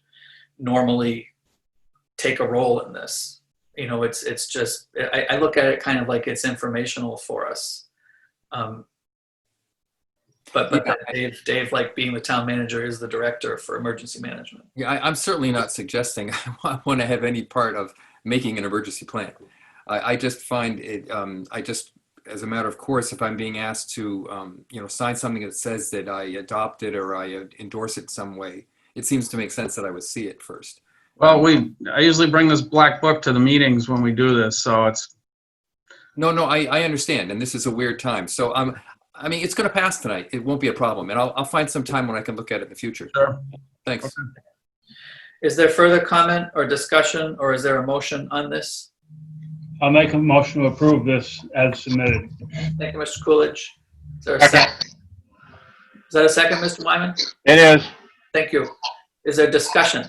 normally take a role in this. You know, it's just, I look at it kind of like it's informational for us. But Dave, like being the town manager, is the director for emergency management. Yeah, I'm certainly not suggesting I want to have any part of making an emergency plan. I just find it, as a matter of course, if I'm being asked to, sign something that says that I adopt it or I endorse it some way, it seems to make sense that I would see it first. Well, I usually bring this black book to the meetings when we do this, so it's. No, I understand, and this is a weird time. So I mean, it's going to pass tonight. It won't be a problem, and I'll find some time when I can look at it in the future. Sure. Thanks. Okay. Is there further comment or discussion, or is there a motion on this? I'll make a motion to approve this as submitted. Thank you, Mr. Coolidge. Is there a second? Is that a second, Mr. Wyman? It is. Thank you. Is there discussion?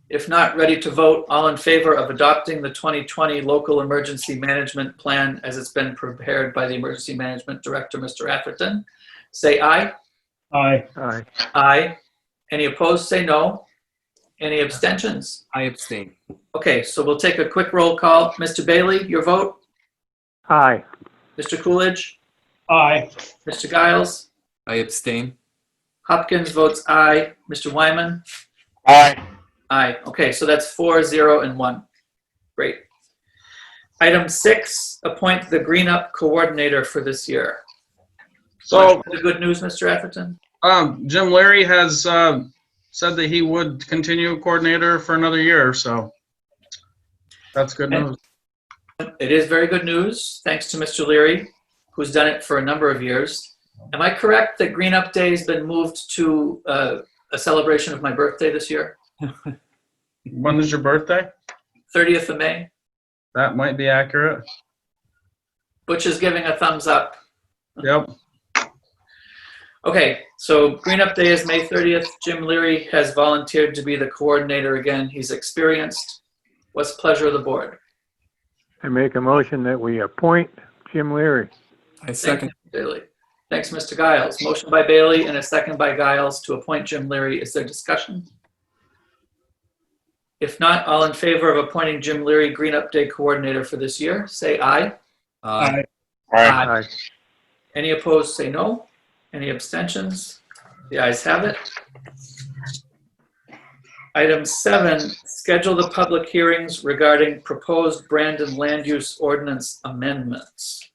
If not, ready to vote, all in favor of adopting the 2020 Local Emergency Management Plan as it's been prepared by the Emergency Management Director, Mr. Atherton, say aye. Aye. Aye. Aye. Any opposed, say no. Any abstentions? I abstain. Okay, so we'll take a quick roll call. Mr. Bailey, your vote? Aye. Mr. Coolidge? Aye. Mr. Giles? I abstain. Hopkins votes aye. Mr. Wyman? Aye. Aye. Okay, so that's 4, 0, and 1. Great. Item 6, appoint the Green Up Coordinator for this year. So, the good news, Mr. Atherton? Jim Leary has said that he would continue coordinator for another year, so that's good news. It is very good news, thanks to Mr. Leary, who's done it for a number of years. Am I correct that Green Up Day has been moved to a celebration of my birthday this year? When is your birthday? 30th of May. That might be accurate. Butch is giving a thumbs up. Yep. Okay, so Green Up Day is May 30th. Jim Leary has volunteered to be the coordinator again. He's experienced. What's the pleasure of the board? I make a motion that we appoint Jim Leary. I second. Thank you, Bailey. Thanks, Mr. Giles. Motion by Bailey and a second by Giles to appoint Jim Leary. Is there discussion? If not, all in favor of appointing Jim Leary Green Up Day coordinator for this year, say aye. Aye. Aye. Any opposed, say no. Any abstentions? The ayes have it. Item 7, schedule the public hearings regarding proposed Brandon land use ordinance amendments.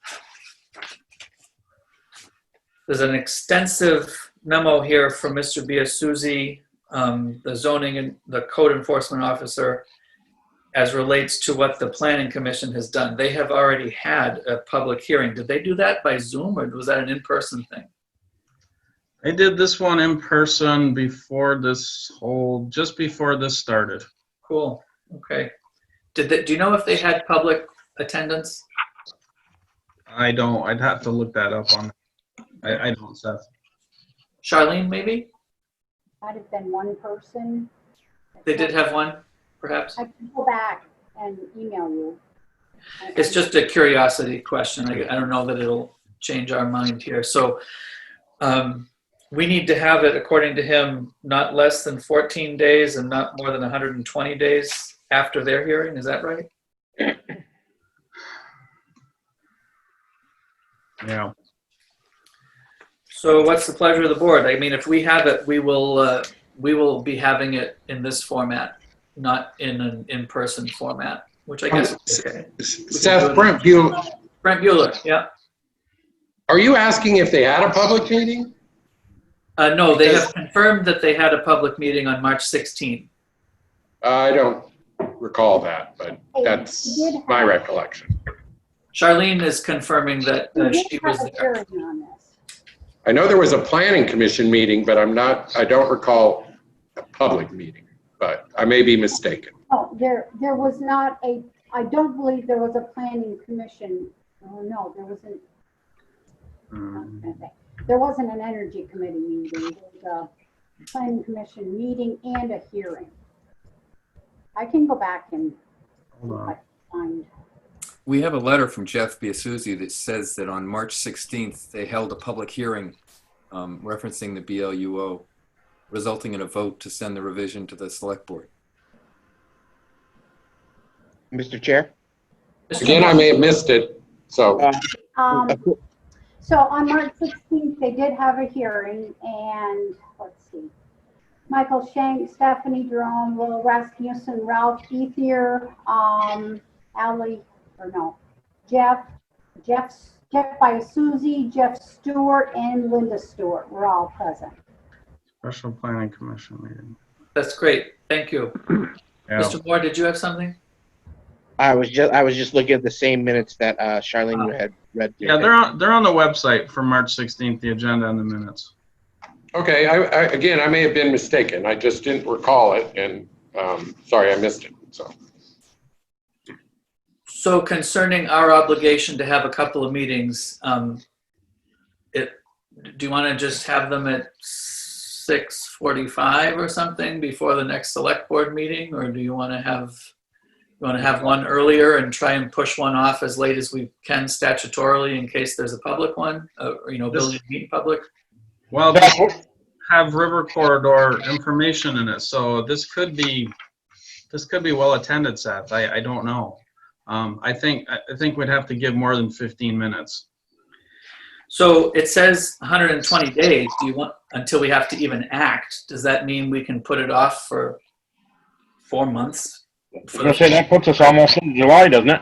There's an extensive memo here from Mr. Biasuzzi, the zoning and the code enforcement officer, as relates to what the planning commission has done. They have already had a public hearing. Did they do that by Zoom, or was that an in-person thing? I did this one in person before just before this started. Cool. Okay. Do you know if they had public attendance? I don't. I'd have to look that up on. I don't, Seth. Charlene, maybe? Might have been one person. They did have one, perhaps? I can go back and email you. It's just a curiosity question. I don't know that it'll change our mind here. So we need to have it, according to him, not less than 14 days and not more than 120 days after their hearing. Is that right? Yeah. So what's the pleasure of the board? I mean, if we have it, we will be having it in this format, not in an in-person format, which I guess is okay. Seth, Brent Bueller, Brent Bueller, yeah. are you asking if they had a public meeting? No, they have confirmed that they had a public meeting on March 16. I don't recall that, but that's my recollection. Charlene is confirming that she was there. I know there was a planning commission meeting, but I don't recall a public meeting, but I may be mistaken. Oh, there was not I don't believe there was a planning commission. Oh, no, there wasn't. There wasn't an energy committee meeting. There was a planning commission meeting and a hearing. I can go back and. Hold on. find. We have a letter from Jeff Biasuzzi that says that on March 16th, they held a public hearing referencing the BLUO, resulting in a vote to send the revision to the select board. Mr. Chair? Again, I may have missed it, so. So on March 16th, they did have a hearing, and let's see. Michael Shank, Stephanie Jerome, Will Rasmussen, Ralph Ethier, Jeff Biasuzzi, Jeff Stewart, and Linda Stewart were all present. Special Planning Commission meeting. That's great. Thank you. Yeah. Mr. Moore, did you have something? I was just looking at the same minutes that Charlene had read. Yeah, they're on the website for March 16th, the agenda and the minutes. Okay, again, I may have been mistaken. I just didn't recall it, and sorry, I missed it, so. So concerning our obligation to have a couple of meetings, do you want to just have them at 6:45 or something before the next select board meeting, or do you want to have one earlier and try and push one off as late as we can statutorily in case there's a public one, or, ability to meet public? Well, they have river corridor information in it, so this could be well attended, Seth. I don't know. I think we'd have to give more than 15 minutes. So it says 120 days. Do you want until we have to even act? Does that mean we can put it off for 4 months? I was gonna say that puts us almost into July, doesn't it?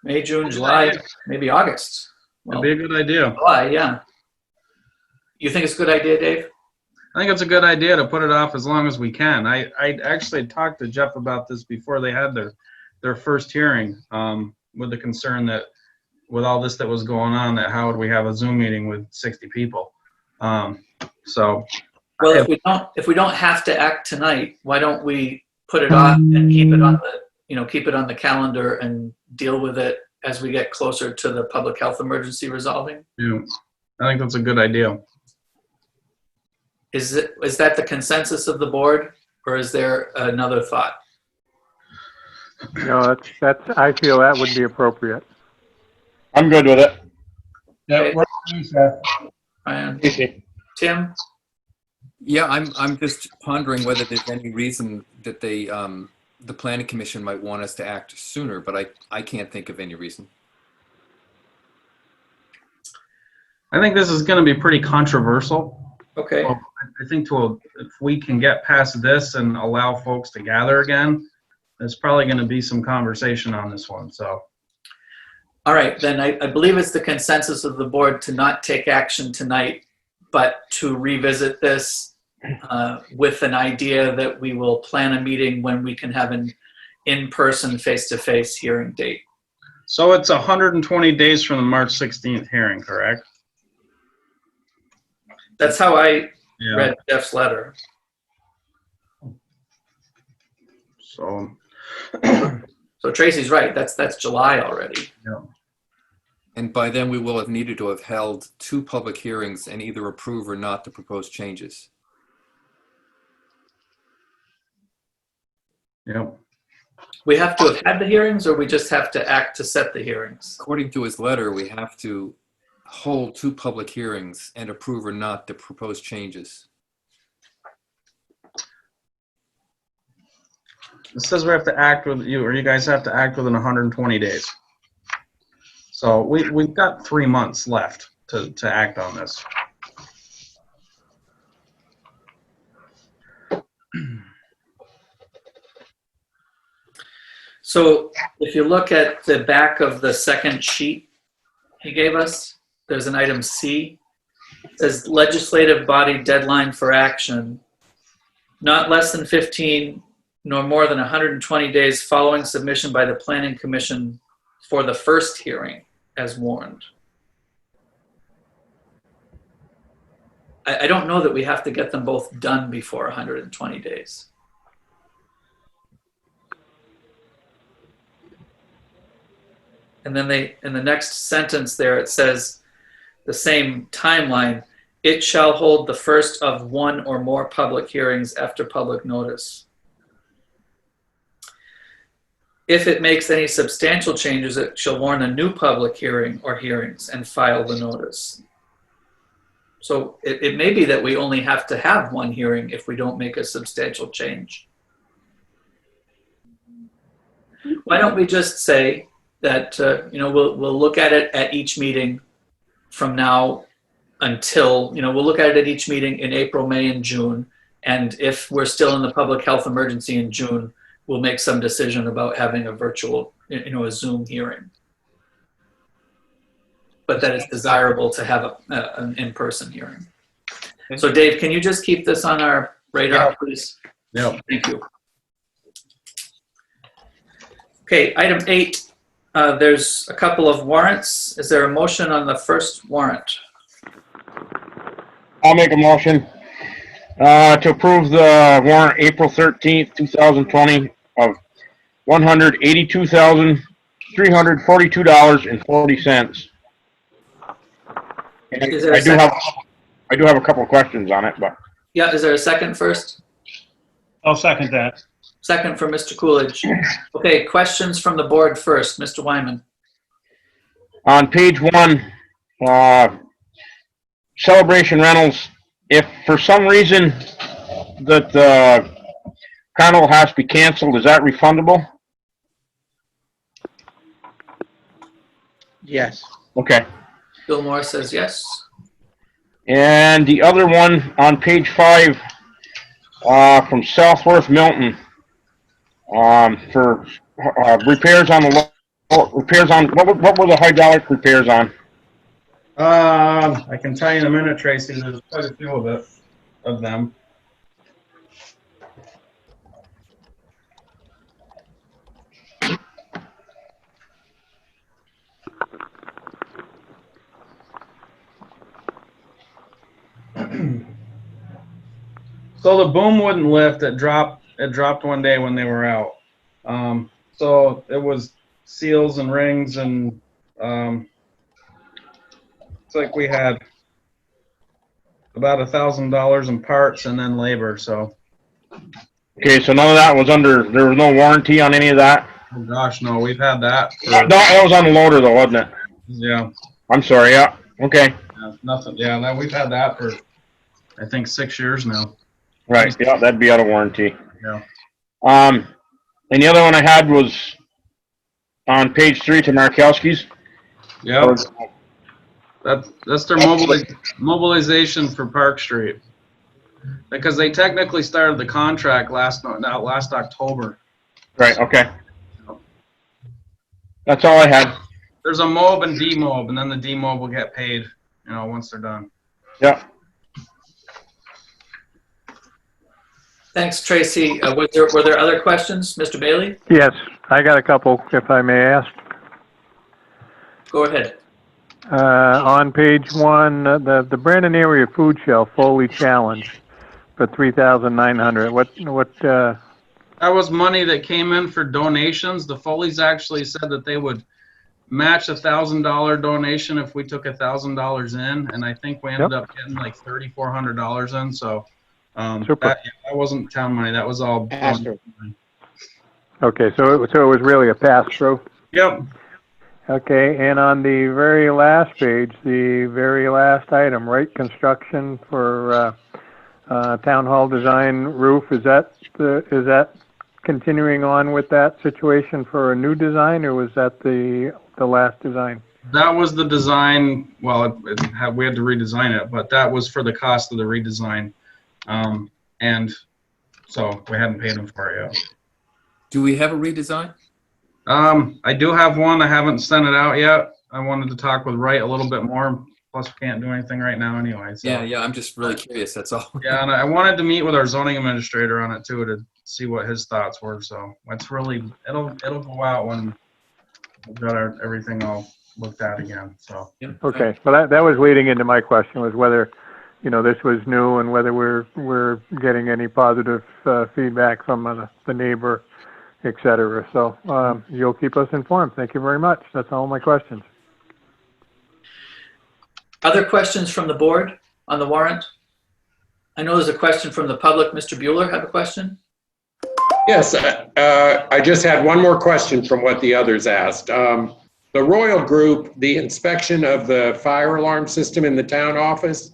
May, June, July, maybe August. It'd be a good idea. July, yeah. You think it's a good idea, Dave? I think it's a good idea to put it off as long as we can. I actually talked to Jeff about this before they had their first hearing, with the concern that with all this that was going on, that how would we have a Zoom meeting with 60 people? Well, if we don't have to act tonight, why don't we put it off and keep it on the calendar and deal with it as we get closer to the public health emergency resolving? Yeah, I think that's a good idea. Is that the consensus of the board, or is there another thought? No, I feel that would be appropriate. I'm good with it. Yeah, works for me, Seth. Ryan? Easy. Tim? Yeah, I'm just pondering whether there's any reason that the planning commission might want us to act sooner, but I can't think of any reason. I think this is going to be pretty controversial. Okay. Well, I think if we can get past this and allow folks to gather again, there's probably going to be some conversation on this one. So. All right, then I believe it's the consensus of the board to not take action tonight, but to revisit this with an idea that we will plan a meeting when we can have an in-person, face-to-face hearing date. So it's 120 days from the March 16th hearing, correct? That's how I Yeah. read Jeff's letter. So. So Tracy's right. That's July already. Yeah. And by then we will have needed to have held 2 public hearings and either approve or not the proposed changes. Yep. We have to have had the hearings, or we just have to act to set the hearings? According to his letter, we have to hold 2 public hearings and approve or not the proposed changes. It says we have to act with you, or you guys have to act within 120 days. So we've got 3 months left to act on this. So if you look at the back of the second sheet he gave us, there's an item C. It says legislative body deadline for action, not less than 15 nor more than 120 days following submission by the Planning Commission for the first hearing as warned. I don't know that we have to get them both done before 120 days. And then in the next sentence there, it says the same timeline, it shall hold the first of 1 or more public hearings after public notice. if it makes any substantial changes, it shall warn a new public hearing or hearings and file the notice. So it may be that we only have to have one hearing if we don't make a substantial change. Why don't we just say that, we'll look at it at each meeting from now until, we'll look at it at each meeting in April, May, and June. And if we're still in the public health emergency in June, we'll make some decision about having a virtual, a Zoom hearing. But that it's desirable to have an in-person hearing. So Dave, can you just keep this on our radar, please? Yeah. Thank you. Okay, item 8, there's a couple of warrants. Is there a motion on the first warrant? I'll make a motion to approve the warrant April 13th, 2020 of $182,342.40. And Is there a I do have a couple of questions on it, but. Yeah, is there a second first? I'll second that. Second for Mr. Coolidge. Okay, questions from the board first. Mr. Wyman. On page 1, Celebration Rentals, if for some reason that the carnival has to be canceled, is that refundable? Yes. Okay. Bill Moore says yes. And the other one on page 5, from Southworth Milton, for repairs on the repairs on what were the hydraulic repairs on? I can tell you in a minute, Tracy. There's quite a few of them. So the boom wouldn't lift. It dropped one day when they were out. So it was seals and rings, and it's like we had about $1,000 in parts and then labor. So. Okay, so none of that was there was no warranty on any of that? Oh gosh, no, we've had that. No, that was on the loader though, wasn't it? Yeah. I'm sorry, yeah, okay. Yeah, nothing. Yeah, we've had that for, I think, 6 years now. Right, yeah, that'd be out of warranty. Yeah. And the other one I had was on page 3 to Markowski's. Yep. That's their mobilization for Park Street. Because they technically started the contract last October. Right, okay. That's all I had. There's a mob and demob, and then the demob will get paid, once they're done. Yeah. Thanks, Tracy. Were there other questions, Mr. Bailey? Yes, I got a couple, if I may ask. Go ahead. On page 1, the Brandon area food shelf Foley Challenge for $3,900. What? That was money that came in for donations. The Foleys actually said that they would match $1,000 donation if we took $1,000 in, and I think we ended up getting like $3,400 in. So that wasn't town money. That was all Pass-through. Okay, so it was really a pass-through. Yep. Okay, and on the very last page, the very last item, right, construction for town hall design roof. Is that continuing on with that situation for a new design, or was that the last design? That was the design. Well, we had to redesign it, but that was for the cost of the redesign, and so we hadn't paid them for it yet. Do we have a redesign? I do have one. I haven't sent it out yet. I wanted to talk with Wright a little bit more. Plus, we can't do anything right now anyway. So. Yeah. I'm just really curious. That's all. Yeah, and I wanted to meet with our zoning administrator on it too to see what his thoughts were. So it's really it'll go out when we've got everything all looked at again. So. Okay, well that was leading into my question, was whether this was new and whether we're getting any positive feedback from the neighbor, etc. So you'll keep us informed. Thank you very much. That's all my questions. Other questions from the board on the warrant? I know there's a question from the public. Mr. Bueller have a question? Yes, I just had one more question from what the others asked. The Royal Group, the inspection of the fire alarm system in the town office,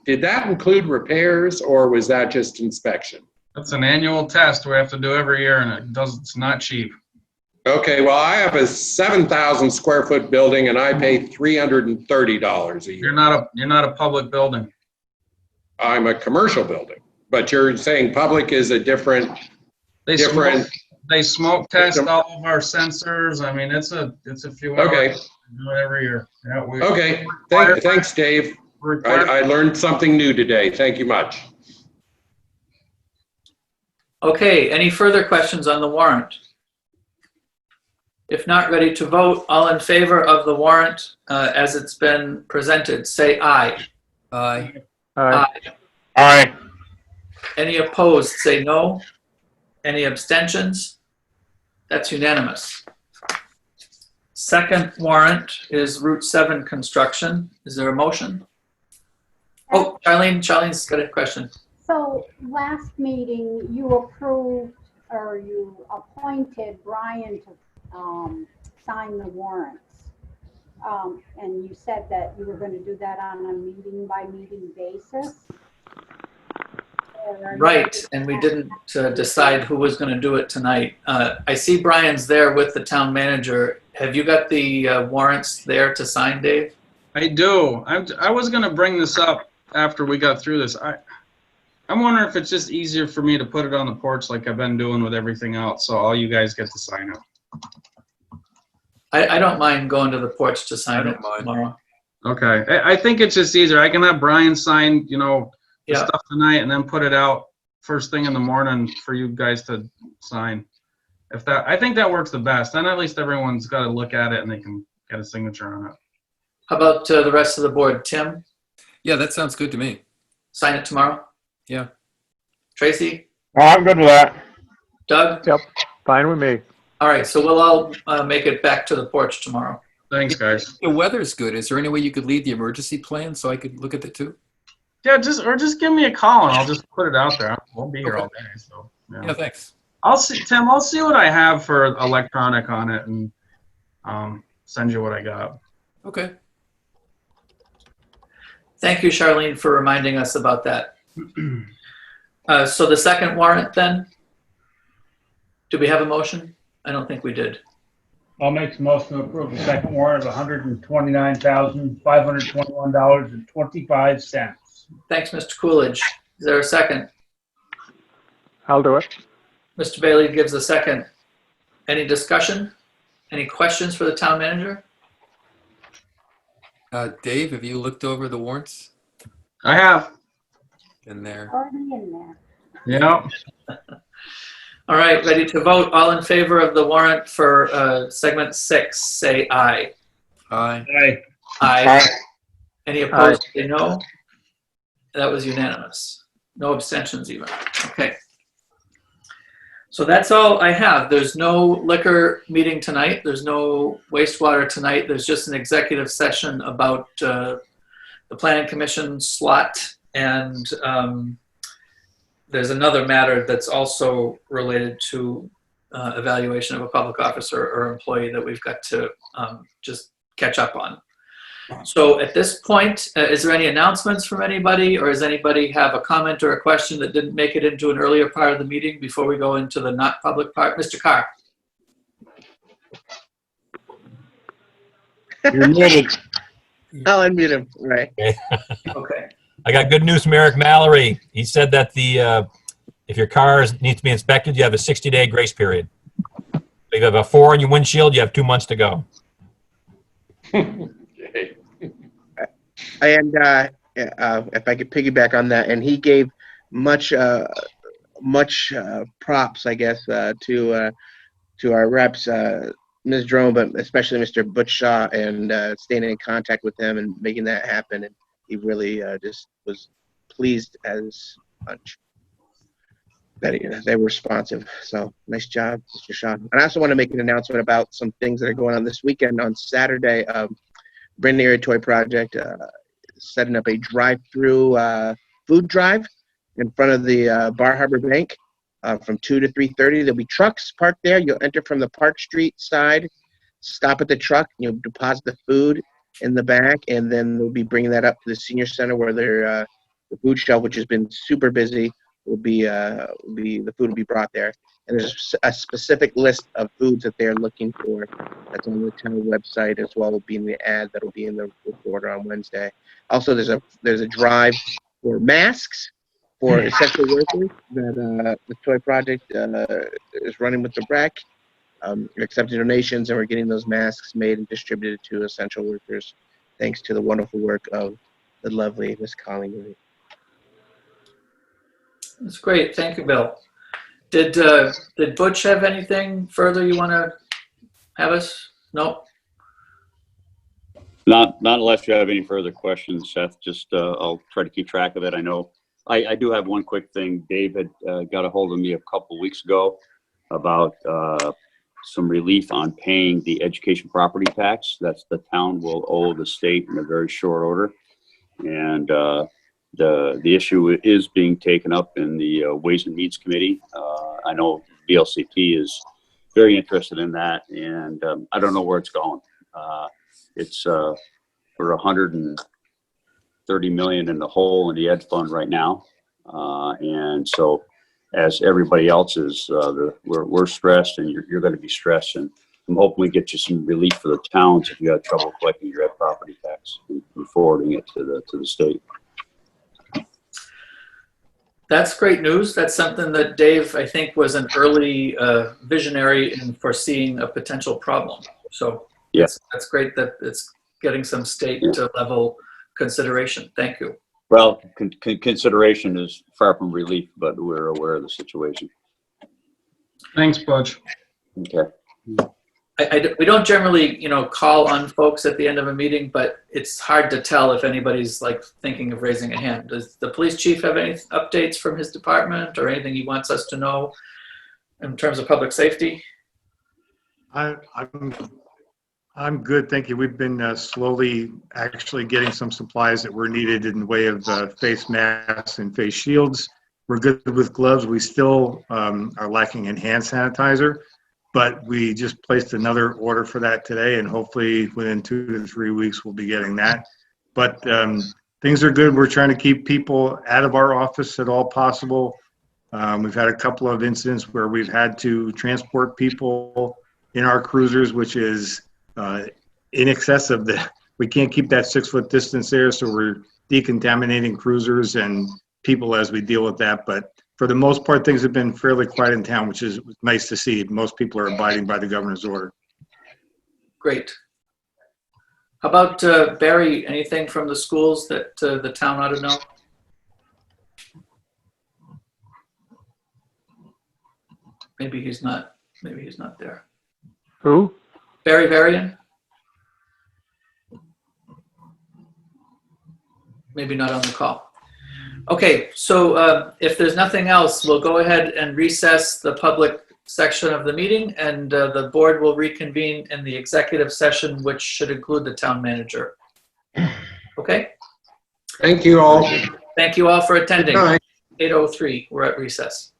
did that include repairs or was that just inspection? That's an annual test we have to do every year, and it's not cheap. Okay, well, I have a 7,000 square foot building and I pay $330 a year. You're not a public building. I'm a commercial building, but you're saying public is a different. They smoke test all of our sensors. I mean, it's a few hours. Okay. We do it every year. Yeah, Okay, thanks, Dave. I learned something new today. Thank you much. Okay, any further questions on the warrant? If not, ready to vote, all in favor of the warrant as it's been presented, say aye. Aye. Aye. Aye. Any opposed, say no. Any abstentions? That's unanimous. Second warrant is Route 7 construction. Is there a motion? Oh, Charlene's got a question. So last meeting, you approved or you appointed Brian to sign the warrants. And you said that you were going to do that on a meeting by meeting basis. Right, and we didn't decide who was going to do it tonight. I see Brian's there with the town manager. Have you got the warrants there to sign, Dave? I do. I was going to bring this up after we got through this. I'm wondering if it's just easier for me to put it on the porch like I've been doing with everything else, so all you guys get to sign it. I don't mind going to the porch to sign it tomorrow. Okay. I think it's just easier. I can have Brian sign, the stuff tonight and then put it out first thing in the morning for you guys to sign. I think that works the best. Then at least everyone's got to look at it and they can get a signature on it. How about the rest of the board? Tim, Yeah, that sounds good to me. sign it tomorrow? Yeah. Tracy? Oh, I'm good with that. Doug? Yep, fine with me. All right, so we'll all make it back to the porch tomorrow. Thanks, guys. The weather's good. Is there any way you could lead the emergency plan so I could look at it too? Yeah, just give me a call and I'll just put it out there. We'll be here all day. So Yeah, thanks. I'll see, Tim. I'll see what I have for electronic on it and send you what I got. Okay. Thank you, Charlene, for reminding us about that. So the second warrant then? Do we have a motion? I don't think we did. I'll make the motion to approve the second warrant of $129,521.25. Thanks, Mr. Coolidge. Is there a second? I'll do it. Mr. Bailey gives a second. Any discussion? Any questions for the town manager? Dave, have you looked over the warrants I have. in there? Already in there. Yeah. All right, ready to vote. All in favor of the warrant for segment 6, say aye. Aye. Aye. Aye. Any opposed, say no. That was unanimous. No abstentions even. Okay. So that's all I have. There's no liquor meeting tonight. There's no wastewater tonight. There's just an executive session about the Planning Commission slot, and there's another matter that's also related to evaluation of a public officer or employee that we've got to just catch up on. So at this point, is there any announcements from anybody, or does anybody have a comment or a question that didn't make it into an earlier part of the meeting before we go into the not public part? Mr. Carr. You're muted. I'll unmute him. Right. Okay. I got good news from Eric Mallory. He said that if your car needs to be inspected, you have a 60-day grace period. If you have a 4 on your windshield, you have 2 months to go. And if I could piggyback on that, and he gave much props, I guess, to our reps, Ms. Drone, but especially Mr. Butchshaw, and staying in contact with them and making that happen. And he really just was pleased as much that they were responsive. So nice job, Mr. Shaw. And I also want to make an announcement about some things that are going on this weekend. On Saturday, Brandon Area Toy Project setting up a drive-through food drive in front of the Bar Harbor Bank. from 2 to 3:30. There'll be trucks parked there. You'll enter from the Park Street side, stop at the truck, you'll deposit the food in the back, and then they'll be bringing that up to the senior center where the food shelf, which has been super busy, the food will be brought there. And there's a specific list of foods that they're looking for that's on the town website, as well as being the ad that'll be in the reporter on Wednesday. Also, there's a drive for masks for essential workers that the Toy Project is running with the rec. Accepting donations, and we're getting those masks made and distributed to essential workers, thanks to the wonderful work of the lovely Miss Colleen. That's great. Thank you, Bill. Did Butch have anything further you want to have us? No? Not unless you have any further questions, Seth. Just I'll try to keep track of it. I know I do have one quick thing. Dave had got a hold of me a couple weeks ago about some relief on paying the education property tax. That's the town will owe the state in a very short order. And the issue is being taken up in the Ways and Means Committee. I know VLCT is very interested in that, and I don't know where it's going. It's for $130 million in the hole in the ed fund right now, and so as everybody else is, we're stressed, and you're going to be stressed, and I'm hoping we get you some relief for the towns if you got trouble collecting your ed property tax and forwarding it to the state. That's great news. That's something that Dave, I think, was an early visionary in foreseeing a potential problem. So yes, that's great that it's getting some state level consideration. Thank you. Well, consideration is far from relief, but we're aware of the situation. Thanks, Butch. Okay. We don't generally, call on folks at the end of a meeting, but it's hard to tell if anybody's like thinking of raising a hand. Does the police chief have any updates from his department or anything he wants us to know in terms of public safety? I'm good, thank you. We've been slowly actually getting some supplies that were needed in the way of face masks and face shields. We're good with gloves. We still are lacking in hand sanitizer, but we just placed another order for that today, and hopefully within 2 to 3 weeks we'll be getting that. But things are good. We're trying to keep people out of our office at all possible. We've had a couple of incidents where we've had to transport people in our cruisers, which is in excess of we can't keep that 6-foot distance there, so we're decontaminating cruisers and people as we deal with that. But for the most part, things have been fairly quiet in town, which is nice to see. Most people are abiding by the governor's order. Great. How about Barry, anything from the schools that the town ought to know? Maybe he's not there. Who? Barry Varian? Maybe not on the call. Okay, so if there's nothing else, we'll go ahead and recess the public section of the meeting, and the board will reconvene in the executive session, which should include the town manager. Okay? Thank you all. Thank you all for attending. Good night. 8:03, we're at recess.